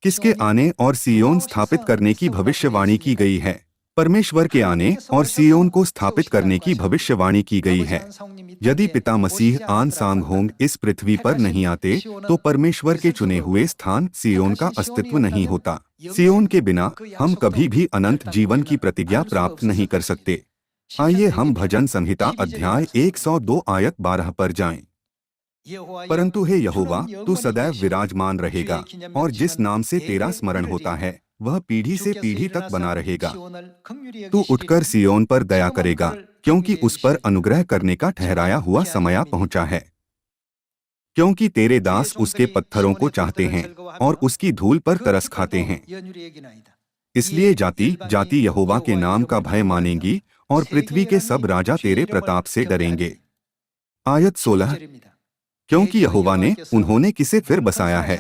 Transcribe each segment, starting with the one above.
किसके आने और सियोन स्थापित करने की भविष्यवाणी की गई है? परमेश्वर के आने और सियोन को स्थापित करने की भविष्यवाणी की गई है। यदि पिता मसीह आन सांग होंग इस पृथ्वी पर नहीं आते, तो परमेश्वर के चुने हुए स्थान सियोन का अस्तित्व नहीं होता। सियोन के बिना हम कभी भी अनंत जीवन की प्रतिज्ञा प्राप्त नहीं कर सकते। आइए हम भजन संहिता अध्याय 102 आयत 12 पर जाएं। परंतु हे यहोवा, तू सदैव विराजमान रहेगा, और जिस नाम से तेरा स्मरण होता है वह पीढ़ी से पीढ़ी तक बना रहेगा। तू उठकर सियोन पर दया करेगा, क्योंकि उस पर अनुग्रह करने का ठहराया हुआ समय पहुंचा है। क्योंकि तेरे दास उसके पत्थरों को चाहते हैं और उसकी धूल पर तरस खाते हैं। इसलिए जाति जाति यहोवा के नाम का भय मानेंगी और पृथ्वी के सब राजा तेरे प्रताप से डरेंगे। आयत 16। क्योंकि यहोवा ने उन्होंने किसे फिर बसाया है?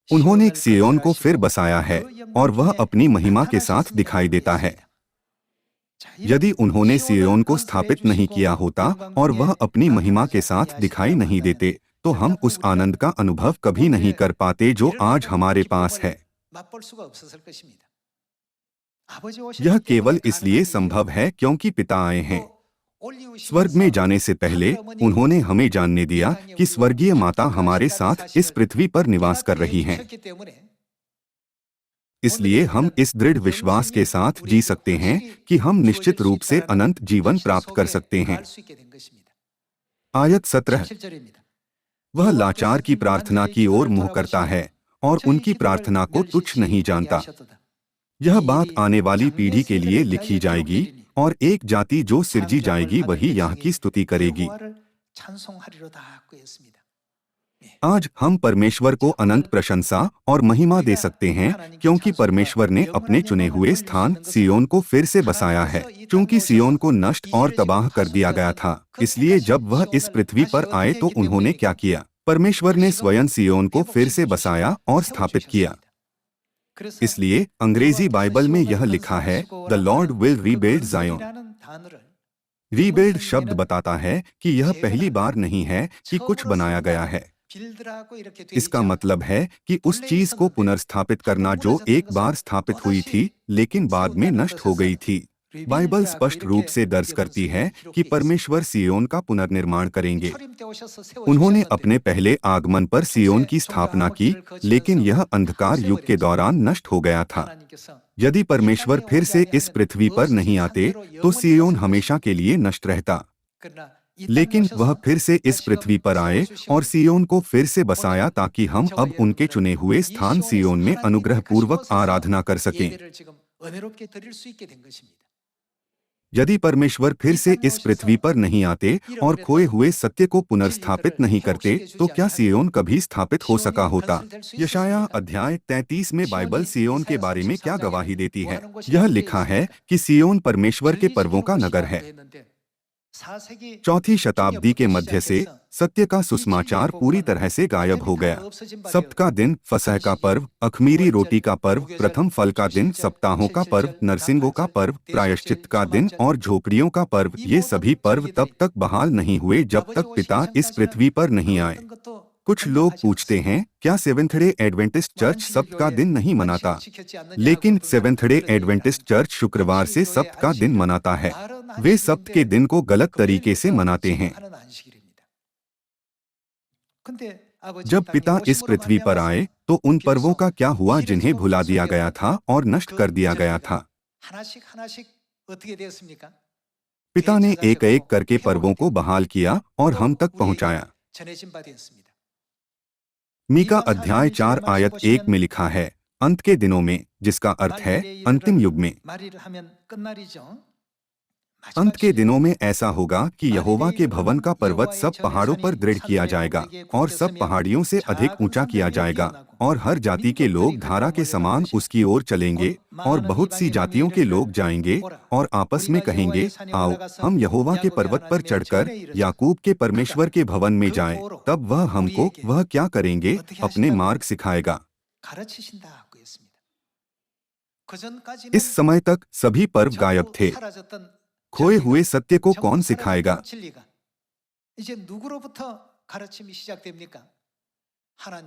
उन्होंने सिय्योन को फिर बसाया है और वह अपनी महिमा के साथ दिखाई देता है। यदि उन्होंने सिय्योन को स्थापित नहीं किया होता और वह अपनी महिमा के साथ दिखाई नहीं देते, तो हम उस आनंद का अनुभव कभी नहीं कर पाते जो आज हमारे पास है। यह केवल इसलिए संभव है क्योंकि पिता आए हैं। स्वर्ग में जाने से पहले उन्होंने हमें जानने दिया कि स्वर्गीय माता हमारे साथ इस पृथ्वी पर निवास कर रही हैं। इसलिए हम इस दृढ़ विश्वास के साथ जी सकते हैं कि हम निश्चित रूप से अनंत जीवन प्राप्त कर सकते हैं। आयत 17। वह लाचार की प्रार्थना की ओर मुँह करता है और उनकी प्रार्थना को तुच्छ नहीं जानता। यह बात आने वाली पीढ़ी के लिए लिखी जाएगी और एक जाति जो सिरजी जाएगी वही यहाँ की स्तुति करेगी। आज हम परमेश्वर को अनंत प्रशंसा और महिमा दे सकते हैं, क्योंकि परमेश्वर ने अपने चुने हुए स्थान सियोन को फिर से बसाया है। क्योंकि सियोन को नष्ट और तबाह कर दिया गया था, इसलिए जब वह इस पृथ्वी पर आए तो उन्होंने क्या किया? परमेश्वर ने स्वयं सियोन को फिर से बसाया और स्थापित किया। इसलिए अंग्रेजी बाइबल में यह लिखा है, the Lord will rebuild Zion. Rebuild शब्द बताता है कि यह पहली बार नहीं है कि कुछ बनाया गया है। इसका मतलब है कि उस चीज को पुनर्स्थापित करना जो एक बार स्थापित हुई थी लेकिन बाद में नष्ट हो गई थी। बाइबल स्पष्ट रूप से दर्ज करती है कि परमेश्वर सियोन का पुनर्निर्माण करेंगे। उन्होंने अपने पहले आगमन पर सियोन की स्थापना की, लेकिन यह अंधकार युग के दौरान नष्ट हो गया था। यदि परमेश्वर फिर से इस पृथ्वी पर नहीं आते तो सियोन हमेशा के लिए नष्ट रहता। लेकिन वह फिर से इस पृथ्वी पर आए और सियोन को फिर से बसाया ताकि हम अब उनके चुने हुए स्थान सियोन में अनुग्रह पूर्वक आराधना कर सकें। यदि परमेश्वर फिर से इस पृथ्वी पर नहीं आते और खोए हुए सत्य को पुनर्स्थापित नहीं करते, तो क्या सियोन कभी स्थापित हो सका होता? यशायाह अध्याय 33 में बाइबल सियोन के बारे में क्या गवाही देती है? यह लिखा है कि सियोन परमेश्वर के पर्वों का नगर है। चौथी शताब्दी के मध्य से सत्य का सुसमाचार पूरी तरह से गायब हो गया। सप्त का दिन, फसह का पर्व, अखमीरी रोटी का पर्व, प्रथम फल का दिन, सप्ताहों का पर्व, नरसिंगों का पर्व, प्रायश्चित का दिन और झोपड़ियों का पर्व, ये सभी पर्व तब तक बहाल नहीं हुए जब तक पिता इस पृथ्वी पर नहीं आए। कुछ लोग पूछते हैं, क्या सेवेंथ डे एडवेंटिस्ट चर्च सप्त का दिन नहीं मनाता? लेकिन सेवेंथ डे एडवेंटिस्ट चर्च शुक्रवार से सप्त का दिन मनाता है। वे सप्त के दिन को गलत तरीके से मनाते हैं। जब पिता इस पृथ्वी पर आए तो उन पर्वों का क्या हुआ जिन्हें भुला दिया गया था और नष्ट कर दिया गया था? पिता ने एक एक करके पर्वों को बहाल किया और हम तक पहुंचाया। मीका अध्याय 4 आयत 1 में लिखा है, अंत के दिनों में, जिसका अर्थ है अंतिम युग में। अंत के दिनों में ऐसा होगा कि यहोवा के भवन का पर्वत सब पहाड़ों पर दृढ़ किया जाएगा और सब पहाड़ियों से अधिक ऊंचा किया जाएगा, और हर जाति के लोग धारा के समान उसकी ओर चलेंगे, और बहुत सी जातियों के लोग जाएंगे और आपस में कहेंगे, आओ हम यहोवा के पर्वत पर चढ़कर याकूब के परमेश्वर के भवन में जाएं, तब वह हमको वह क्या करेंगे अपने मार्ग सिखाएगा। इस समय तक सभी पर्व गायब थे। खोए हुए सत्य को कौन सिखाएगा?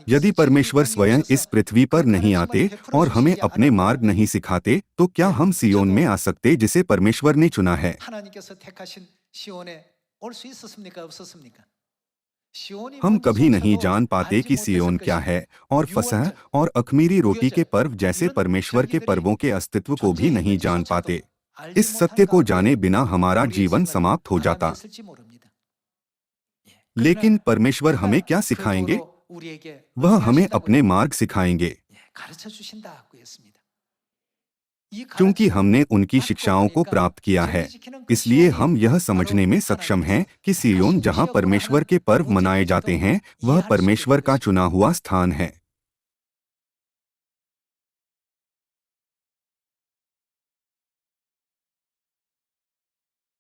यदि परमेश्वर स्वयं इस पृथ्वी पर नहीं आते और हमें अपने मार्ग नहीं सिखाते, तो क्या हम सियोन में आ सकते जिसे परमेश्वर ने चुना है? 하나님께서 택하신 시온에 올 수 있었습니까? 없었습니까? 시온이 हम 먼저 कभी नहीं 속서도 जान पाते 알지 कि 못했을 सियोन क्या 것입니다. है, और फसह और अख़मीरी रोटी के पर्व जैसे परमेश्वर के पर्वों के अस्तित्व को भी नहीं जान पाते। इस सत्य को जाने बिना हमारा जीवन समाप्त हो जाता। 하나님이었을지 모릅니다. 예. लेकिन परमेश्वर हमें 그러나 क्या 그 सिखाएंगे? 도로 우리에게 वह हमें 은혜하신다고 अपने मार्ग सिखाएंगे, 예, 가르쳐 주신다고 했습니다. 이 क्योंकि 가르침을 हमने उनकी 받고 शिक्षाओं को 보니까 प्राप्त किया है। 죄를 지키는 그 इसलिए 시온이 हम यह 바로 समझने में सक्षम हैं कि सियोन जहाँ परमेश्वर के पर्व मनाए जाते हैं, वह परमेश्वर का चुना हुआ स्थान है।